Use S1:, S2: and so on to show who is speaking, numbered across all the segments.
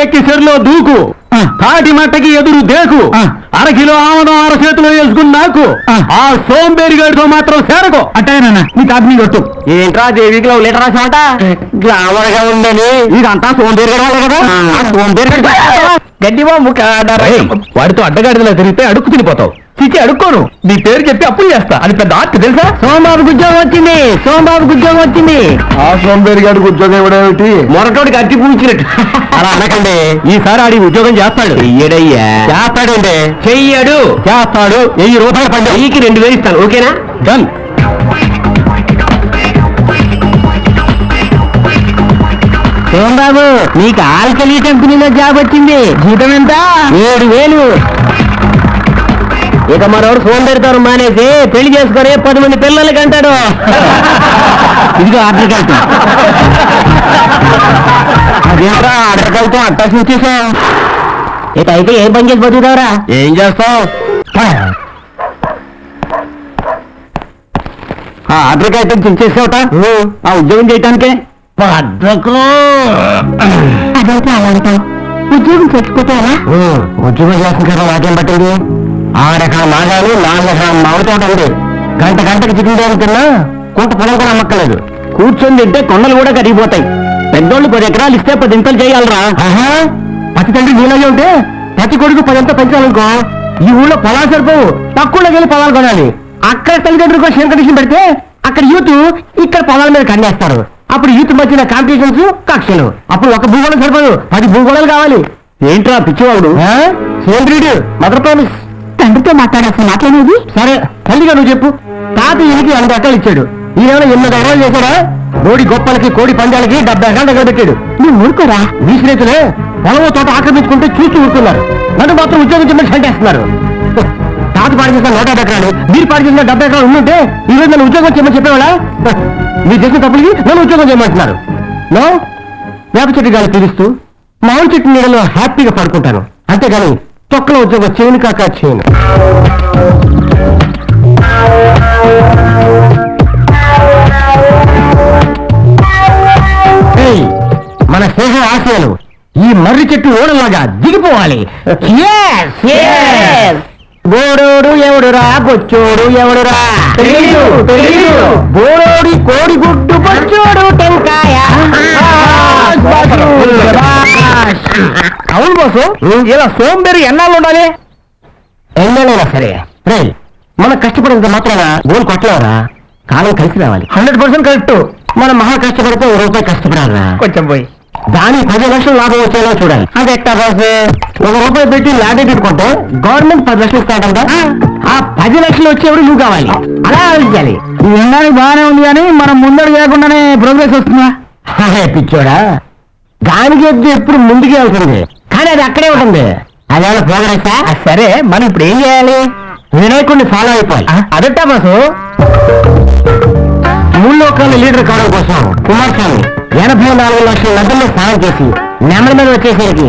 S1: గట్టెక్కి చెరులో దూకు, తాటి మట్టకి ఎదురు దేకు, అరకిలో ఆమదం అరచేతిలో వేసుకుని నాకు ఆ సోంబేరిగాడితో మాత్రం చేరకో.
S2: అట్టేనా నీ తాపిని కొట్టు.
S1: ఏంట్రా దేవికి లవ్ లెటర్ రాసామట? గ్లామర్ గా ఉందని ఇదంతా సోంబేరిగాడు వాళ్ళే కదా. గడ్డి బాబు వాడితో అడ్డగాడిదలా తిరిగితే అడుక్కు తినిపోతావు. చిచ్చి అడుక్కోను, నీ పేరు చెప్పి అప్పులు చేస్తా. అది పెద్ద ఆర్ట్ తెలుసా? సోమబాబుకి ఉద్యోగం వచ్చింది, సోమబాబుకి ఉద్యోగం వచ్చింది.
S2: ఆ సోంబేరి గారికి ఉద్యోగం ఇవ్వడేమిటి?
S1: మొరటోడికి అట్టి పూచినట్టు. అలా అనకండి, ఈసారి ఆడి ఉద్యోగం చేస్తాడు. చెయ్యడయ్యా. చేస్తాడంటే చెయ్యడు, చేస్తాడు. 1000 రూపాయలు పండు, 2000 ఇస్తాను. ఓకేనా? డన్. సోమబాబు, నీకు ఆల్కలీ కంపెనీలో జాబ్ వచ్చింది. జీతం ఎంత? 7000. ఇక మరోడు సోంబేరితోను మానేసి పెళ్లి చేసుకొని 10 మంది పిల్లలకి అంటాడు. ఇదిగో ఆర్డర్ కలుపు. అదేంట్రా ఆర్డర్ కలుపు అంతా చూసేసావు? ఇక అయితే ఏం పని చేసి బతుకుతావురా? ఏం చేస్తావు? ఆర్డర్ అయితే చూసేసావుట ఆ ఉద్యోగం చేయటానికే. పద్ధకు
S3: అదైతే అలా అంటావు. ఉద్యోగం తెచ్చుకుంటే ఎలా?
S1: ఉద్యోగం చేసిన కదా నాకేం పట్టింది? 6 ఎకరాల నాగాలు, 4 ఎకరాల మామిడి తోట ఉంది. గంటకి చికెన్ తిన్నా కుంట పొలం కూడా అమ్మక్కలేదు. కూర్చొని తింటే కొండలు కూడా కరిగిపోతాయి. పెద్దోళ్ళు 10 ఎకరాలు ఇస్తే 10 ఇంతలు చేయాలరా. ప్రతి తండ్రి నీళ్ళగా ఉంటే ప్రతి కొడుకు 10 ఇంత పెంచాలనుకో ఈ ఊళ్ళో పొలాలు సరిపోవు. తక్కువలోకి వెళ్ళి పొలాలు కొనాలి. అక్కడ తల్లిదండ్రులకు షేర్ కండిషన్ పెడితే అక్కడ యూత్ ఇక్కడ పొలాల మీద కన్నేస్తారు. అప్పుడు యూత్ మధ్యన కాంపిటీషన్స్, కక్షలు. అప్పుడు ఒక భూగోళం సరిపోదు, 10 భూగోళాలు కావాలి. ఏంట్రా పిచ్చివాడు? సేంద్రీడు మదర్ ప్రామిస్.
S3: తండ్రితో మాట్లాడాల్సిన మాట్లాడేది.
S1: సరే తల్లిగా నువ్వు చెప్పు. తాత ఈయనకి 2 ఎకరాలు ఇచ్చాడు. ఈయన 8 ఎకరాలు చేశాడా? కోడి గొప్పలకి, కోడి పందాలకి 70 ఎకరాలు దగ్గర పెట్టాడు.
S3: నువ్వు ఊరుకోరా.
S1: మీ స్నేహితులే పొలవ తోట ఆక్రమించుకుంటే చూస్తూ ఊరుకున్నారు. నన్ను మాత్రం ఉద్యోగం చెప్పి సంటేస్తున్నారు. తాత పాడు చేసిన 150 ఎకరాలు, మీరు పాడు చేసిన 70 ఎకరాలు ఉంటే ఈ రోజు నన్ను ఉద్యోగం చేయమని చెప్పేవాళ్ళ? మీరు చేసిన తప్పులకి నన్ను ఉద్యోగం చేయమంటున్నారు. నో, వేప చెట్టు గాలి పీలుస్తూ మామిడి చెట్టు నీళ్ళలో హ్యాపీగా పడుకుంటాను. అంతేగాని తొక్కలో ఉద్యోగం చేయను కాక చేయను. మన స్నేహం ఆశయాలు ఈ మర్రి చెట్టు ఓడలాగా దిగిపోవాలి. బోడోడు ఎవడురా, బొచ్చోడు ఎవడురా? బోడోడి కోడి గుడ్డు, బొచ్చోడు టెంకాయ. అవును బాసు, ఇలా సోంబేరి ఎన్నాళ్ళు ఉండాలి? ఎన్నాళ్ళైనా సరే రే, మనం కష్టపడినంత మాత్రాన గోల్ కొట్టలేవరా. కాలం కలిసి రావాలి. 100% కరెక్ట్. మనం మహా కష్టపడితే ₹1 కష్టపడాలరా. కొంచెం పోయి దానికి 10 లక్షలు లాభం వచ్చేలా చూడాలి. అది ఎట్టా బాసు? ₹1 పెట్టి ల్యాండ్ పెట్టుకుంటే గవర్నమెంట్ 10 లక్షలు ఇస్తాడంట. ఆ 10 లక్షలు వచ్చేవాడు నువ్వు కావాలి. అలా ఆలోచించాలి.
S2: ఇది వినడానికి బాగానే ఉంది కానీ మనం ముందడు లేకుండానే ప్రోగ్రెస్ వస్తుందా?
S1: పిచ్చోడా, దానికి ఎప్పుడు ముందుకే వెళ్తుంది కానీ అది అక్కడే ఉంటుంది. అదేమన్నా ప్రోగ్రెస్? సరే మనం ఇప్పుడు ఏం చేయాలి? వినాయకుడిని ఫాలో అయిపోవాలి. అదట్టా బాసు? 3 లోకాల లీడర్ కావడం కోసం కుమారస్వామి 84 లక్షల నదుల్లో స్నానం చేసి నెమల మీద వచ్చేసరికి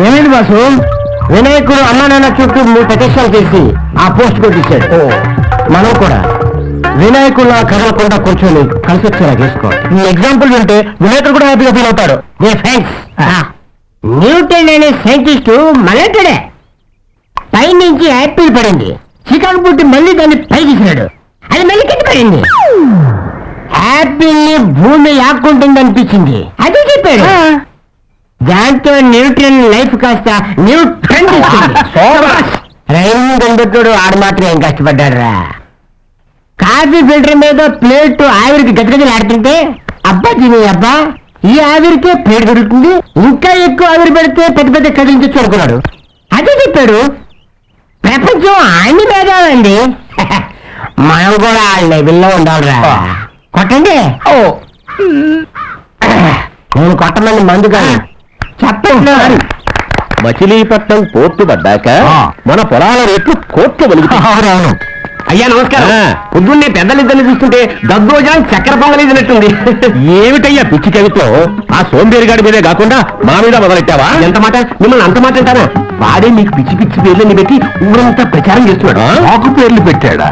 S1: ఏమైంది బాసు? వినాయకుడు అమ్మా నాన్న చుట్టూ 3 ప్రదక్షిణాలు చేసి ఆ పోస్ట్ కొట్టించాడు. మనం కూడా వినాయకుడు కదలకుండా కూర్చొని కలిసి వచ్చేలా చేసుకోవాలి. ఈ ఎగ్జాంపుల్ వింటే వినాయకుడు కూడా హ్యాపీగా ఫీల్ అవుతాడు. న్యూటన్ అనే సైంటిస్టు మలెటడే పై నుంచి యాపిల్ పడింది. చికాకు పుట్టి మళ్ళీ దాన్ని పై తీసినాడు. అది మళ్ళీ కింద పడింది. యాపిల్ ని భూమి లాక్కుంటుంది అనిపించింది. అది చెప్పాడు. దాంతో న్యూటన్ లైఫ్ కాస్త న్యూటన్ రైలు కనిపెట్టాడు. ఆడు మాత్రం ఏం కష్టపడ్డాడు రా. కాఫీ ఫిల్టర్ మీద ప్లేట్ ఆవిరికి గజగజలు ఆడుతుంటే అబ్బా తిని అబ్బా ఈ ఆవిరికే ప్లేట్ దొరుకుతుంది, ఇంకా ఎక్కువ ఆవిరి పెడితే పెద్ద పెద్ద కదిలించచ్చు అనుకున్నాడు. అదే చెప్పాడు. ప్రపంచం అన్ని భేదాలండి, మనం కూడా ఆ లెవెల్లో ఉండాలిరా. కొట్టండి. నేను కొట్టమని మందు కాదు చెప్పండి.
S2: మచిలీపట్నం కోర్టు పడ్డాక మన పొలాల రేట్లు కోర్టు వెలుగుతాయి.
S1: అయ్యా నమస్కారం. పొద్దున్నే పెద్దలిద్దరిని చూస్తుంటే దద్దోజనం చక్కెర పొంగలిదినట్టుంది.
S2: ఏమిటయ్యా పిచ్చి కవిత్వం? ఆ సోంబేరిగాడి మీదే కాకుండా మా మీద మొదలెట్టావా?
S1: ఎంత మాట? మిమ్మల్ని అంత మాట అంటారా? వాడే మీకు పిచ్చి పిచ్చి పేర్లని పెట్టి ఊరంతా ప్రచారం చేస్తున్నాడు.
S2: ఆకు పేర్లు పెట్టాడా?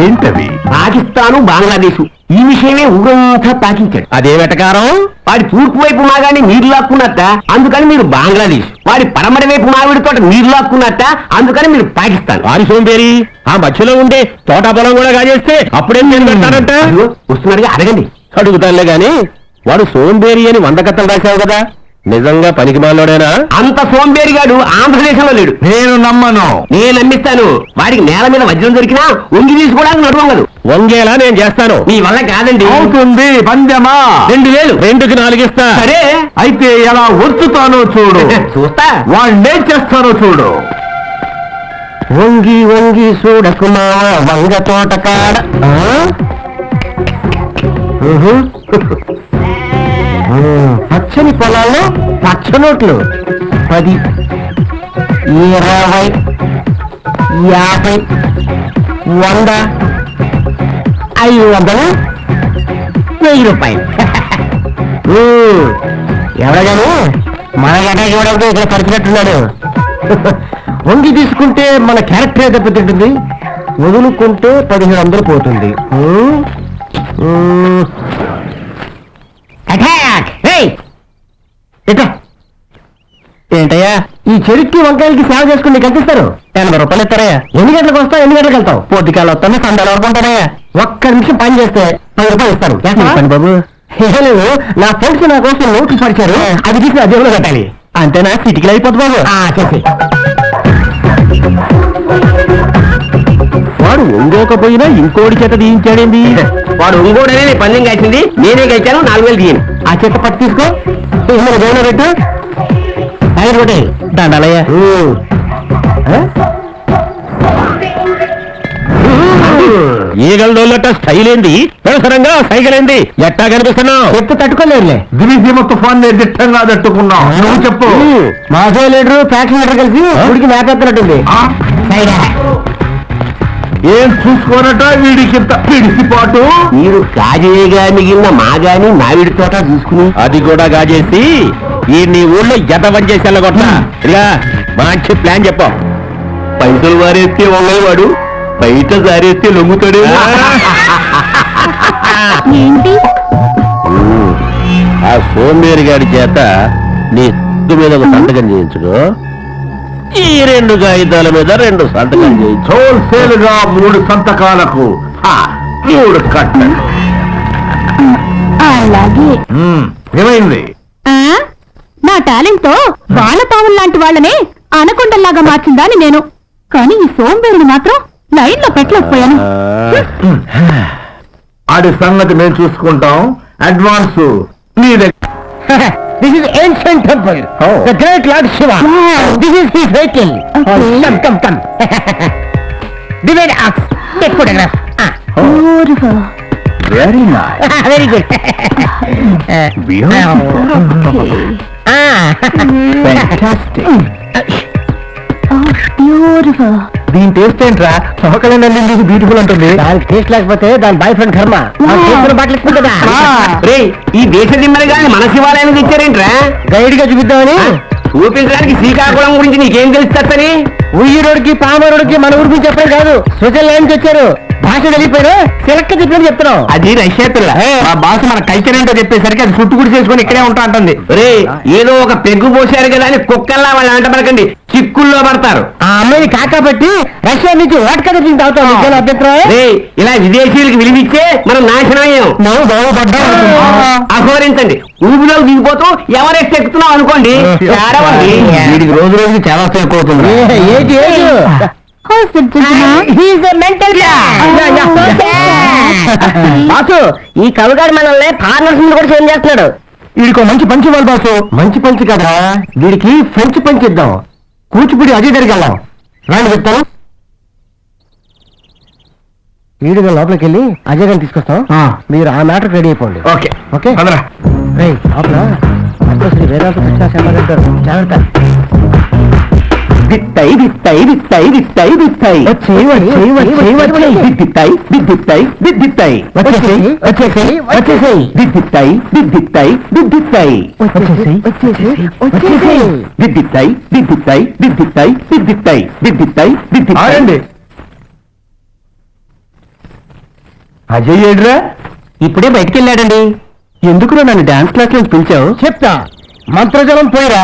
S2: ఏంటవి?
S1: పాకిస్తాను బంగ్లాదేశ్ ఈ విషయమే ఊరంతా తాకించాడు.
S2: అదే వెటకారం.
S1: వాడి తూర్పు వైపు మాగాని నీరు లాక్కున్నట్ట, అందుకని మీరు బంగ్లాదేశ్. వాడి పడమర వైపు మామిడి తోట నీరు లాక్కున్నట్ట, అందుకని మీరు పాకిస్తాన్.
S2: వారి సోంబేరి ఆ మధ్యలో ఉండే తోట పొలం కూడా కాజేస్తే అప్పుడేం నేను పెట్టారంట?
S1: అదిగో వస్తున్నాడుగా, అడగండి.
S2: అడుగుతానులే గాని వాడు సోంబేరి అని 100 కథలు రాశావు కదా, నిజంగా పనికి మాలోడేనా?
S1: అంత సోంబేరిగాడు ఆంధ్రదేశంలో లేడు.
S2: నేను నమ్మను.
S1: నేను నమ్మిస్తాను. వాడికి నేల మీద వజ్రం దొరికినా ఉంగి తీసుకోవడానికి నడువంగదు.
S2: వంగేలా నేను చేస్తాను.
S1: మీ వల్ల కాదండి.
S2: అవుతుంది పందెమా?
S1: 2000.
S2: 2కి 4 ఇస్తా.
S1: సరే
S2: అయితే ఎలా ఒత్తుతానో చూడు.
S1: చూస్తా.
S2: వాడినేం చేస్తానో చూడు.
S1: వంగి వంగి చూడకుమా వంగ తోట కాడ. పచ్చని పొలాల్లో పచ్చ నోట్లు 10, 20, 50, 100, 500, 1000 రూపాయలు. ఎవడగాను మన గడ్డ చూడకపోతే ఇక్కడ పరిచినట్టున్నాడు. వంగి తీసుకుంటే మన క్యారెక్టర్ దెబ్బతింటుంది, వదులుకుంటే 1500 పోతుంది. ఏంటయ్యా ఈ చెరుక్కి వంకాయలకి సేవ చేసుకుని నీకు కల్పిస్తారు. 80 రూపాయలు ఇస్తారయ్యా. ఎన్ని గంటలకు వస్తావు, ఎన్ని గంటలకు వెళ్తావు? పొద్దుకాలు వస్తాను, సందాలు వరకు ఉంటానయ్యా. ఒక్క నిమిషం పని చేస్తే 10 రూపాయలు ఇస్తాను. పని బాబు. లేదు, నా ఫ్రెండ్స్ నా కోసం నోట్లు పరిచారు, అది తీసి అదేలో కట్టాలి. అంతేనా? సిటీకి అయిపోతుంది బాబు. చేసి
S2: వాడు ఒంగోకపోయినా ఇంకోటి చేత తీయించాడేంది?
S1: వాడు ఇంకోడనే పందెం కాల్చింది, నేనే గెలిచాను. 4000 తీయను. ఆ చెత్త పట్టు తీసుకో, జైల్లో పెట్టు. ఒకటి దండాలయ్యా.
S2: ఈగలదోళ్ళట స్టైల్ ఏంది, పెడసరంగా సైకిల్ ఏంది, ఎట్టా కనిపిస్తున్నావు?
S1: చెప్తే తట్టుకోలేరులే.
S2: దివిసీమ తుఫాన్ దిట్టంగా తట్టుకున్నావు. నువ్వు చెప్పు.
S1: మాసో లీడరు ఫ్యాక్షన్ లీడర్ కలిసి ఉడికి మేపెత్తున్నట్టుంది.
S2: ఏం చూసుకోనట వీడికింత పిడిసిపాటు.
S1: మీరు గాజేగా మిగిలిన మాగాని మామిడి తోట చూసుకుని
S2: అది కూడా గాజేసి ఈ నీ ఊళ్ళో ఎదవం చేసి వెళ్ళగొట్ట. ఇలా మంచి ప్లాన్ చెప్పు.
S1: పైసలు వారేస్తే వంగేవాడు, బయట జారేస్తే లొంగుతాడు.
S3: ఏంటి?
S2: ఆ సోమేరి గారి చేత నీ మీద ఒక సంతకం చేయించుడు, ఈ 2 కాగితాల మీద 2 సంతకాలు చేయించు. హోల్సేల్ గా 3 సంతకాలకు 3 కట్ట.
S3: అలాగే.
S2: ఏమైంది?
S3: నా టాలెంట్ తో వానపాములు లాంటి వాళ్ళనే అనకొండల్లాగా మార్చిందాని నేను, కానీ ఈ సోంబేరుని మాత్రం లైన్ లో పెట్టలేకపోయాను.
S2: ఆడి సంగతి మేము చూసుకుంటాం. అడ్వాన్స్ నీ దగ్గర.
S1: This is ancient temple. The great Lord Shiva. This is his vehicle. Come. Divide ox. Take photograph.
S3: Beautiful.
S2: Very nice.
S1: Very good.
S2: Fantastic.
S3: Beautiful.
S2: దీని టేస్ట్ ఏంట్రా? సోకలండి బ్యూటిఫుల్ ఉంటుంది.
S1: దానికి టేస్ట్ లేకపోతే దాని బాయ్ ఫ్రెండ్ కర్మ. బాటలు కదా. ఈ దేశ దిమ్మలు కానీ మన శివాలయానికి ఇచ్చారేంట్రా? గైడ్ గా చూపిద్దామని. చూపించడానికి శ్రీకాకుళం గురించి నీకేం తెలుస్తని? ఉయ్యూరుడికి పామరుడికి మన ఊరి గురించి చెప్పడం కాదు, స్విట్జర్లాండ్ వచ్చారు. భాష తెలియపోయారు, సెలెక్ట్ చెప్పినట్టు చెప్తున్నాం. అది రష్యా పిల్ల. మా భాష మన కల్చర్ ఏంటో చెప్పేసరికి అది చుట్టుకుడి చేసుకుని ఇక్కడే ఉంటా అంటుంది. రే ఏదో ఒక పెగ్గు పోసారు కదా అని కుక్కల్లా వాళ్ళు అంట పడకండి, చిక్కుల్లో పడతారు. ఆ అమ్మాయి కాకబట్టి రష్యా నుంచి వాటక తాగుతాం. అభ్యంతరం ఇలా విదేశీయులకు విలువిచ్చే మనం నాశనం అయ్యాం. అహోరించండి, ఊబిలో దిగిపోతూ ఎవరెస్ట్ ఎక్కుతున్నాం అనుకోండి. వీడికి రోజు రోజుకి చాలా ఎక్కువ అవుతుంది. బాసు, ఈ కవిగాడు మనల్ని ఫార్నర్స్ కూడా చేంజ్ చేస్తున్నాడు. వీడికి మంచి పంచి ఇవ్వాలి బాసు. మంచి పంచి కదా, వీడికి ఫ్రెంచ్ పంచి ఇద్దాం. కూచిపూడి అజయ్ దగ్గరికి వెళ్దాం. రాండి చెప్తాను. వీడిగా లోపలికి వెళ్ళి అజయ్ గారిని తీసుకొస్తాం. మీరు ఆ మ్యాటర్ రెడీ అయిపోండి. Okay okay. లోపల వేదాంత కృష్ణ శర్మ గారు జాగ్రత్త. విత్తాయి విత్తాయి విత్తాయి విత్తాయి విత్తాయి విత్తాయి విత్తాయి విత్తాయి విత్తాయి వచ్చేసాయి వచ్చేసాయి వచ్చేసాయి విత్తాయి విత్తాయి విత్తాయి వచ్చేసాయి వచ్చేసాయి వచ్చేసాయి విత్తాయి విత్తాయి విత్తాయి విత్తాయి విత్తాయి విత్తాయి.
S2: అజయ్ ఏడ్రా
S1: ఇప్పుడే బయటికి వెళ్ళాడండి.
S2: ఎందుకురా నన్ను డాన్స్ క్లాస్ లో పిలిచావు?
S1: చెప్తా, మంత్రజలం పోయిరా.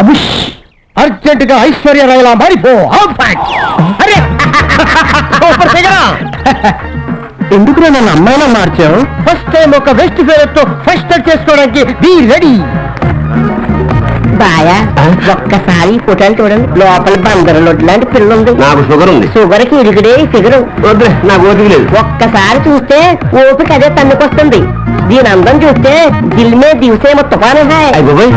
S1: అబుష్, అర్జెంట్ గా ఐశ్వర్య రాయలా మారిపో. అరే సూపర్ ఫిగర్.
S2: ఎందుకురా నన్ను అమ్మాయిలా మార్చావు?
S1: ఫస్ట్ టైం ఒక వెస్ట్ ఫేవర్ తో ఫస్ట్ చేసుకోవడానికి బీ రెడీ. బాయా ఒక్కసారి ఫోటోలు చూడండి, లోపల బందర లొడ్డు లాంటి పిల్ల ఉంది.
S2: నాకు షుగర్ ఉంది.
S1: షుగర్ కి ఇరుగుడే ఫిగరు.
S2: వద్దు, నాకు ఓపిక లేదు.
S1: ఒక్కసారి చూస్తే ఓపిక అదే తన్నుకొస్తుంది. దీని అందం చూస్తే దిల్ మే దివసే తుఫాను హై.
S2: అయ్య బాబోయ్.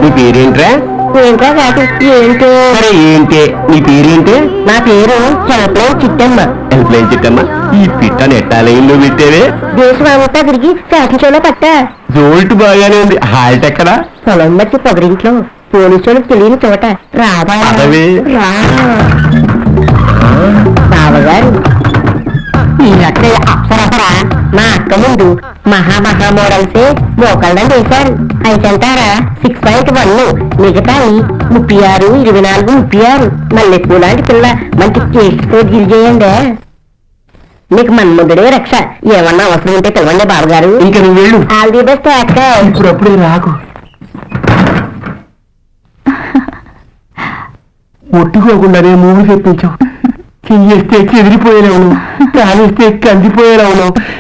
S2: నీ పేరేంట్రా?
S1: ఏంట్రా కాదు ఏంటో.
S2: సరే ఏంటి నీ పేరేంటి?
S1: నా పేరు చలపలో చిట్టమ్మ.
S2: హెల్ప్లైన్ చిట్టమ్మా, ఈ పిట్ట నెట్టాలయంలో పెట్టేవే.
S1: దేశం అంతా తిరిగి ఫ్యాషన్ షోలో పట్టా.
S2: జోల్ట్ బాగానే ఉంది. హాల్ట్ ఎక్కడా?
S1: పొలం మధ్య పొగరింట్లో పోలీసులకు తెలియని చోట. రాబా
S2: పదవే.
S1: రా బావగారు, ఈ అక్కయ్య అప్సరసరా మా అక్క ముందు మహా మోడల్సే మోకళ్ళం చేశారు. అయితంటారా 6.1, మిగతాయి 36, 24, 36. మల్లెపూ లాంటి పిల్ల మంచి చేతితో గిరిచేయండి. మీకు మన్ముద్దుడే రక్ష. ఏమన్నా అవసరం ఉంటే పిలవండి బావగారు.
S2: ఇంక నువ్వు వెళ్ళు.
S1: ఆల్ ది బెస్ట్ అక్క.
S2: ఇప్పుడప్పుడే రాకు. ఒట్టుకోకుండానే మూవీ తెప్పించావు. చెయ్యేస్తే చెదిరిపోయేలా ఉన్నావు, కానిస్తే కందిపోయేలా ఉన్నావు.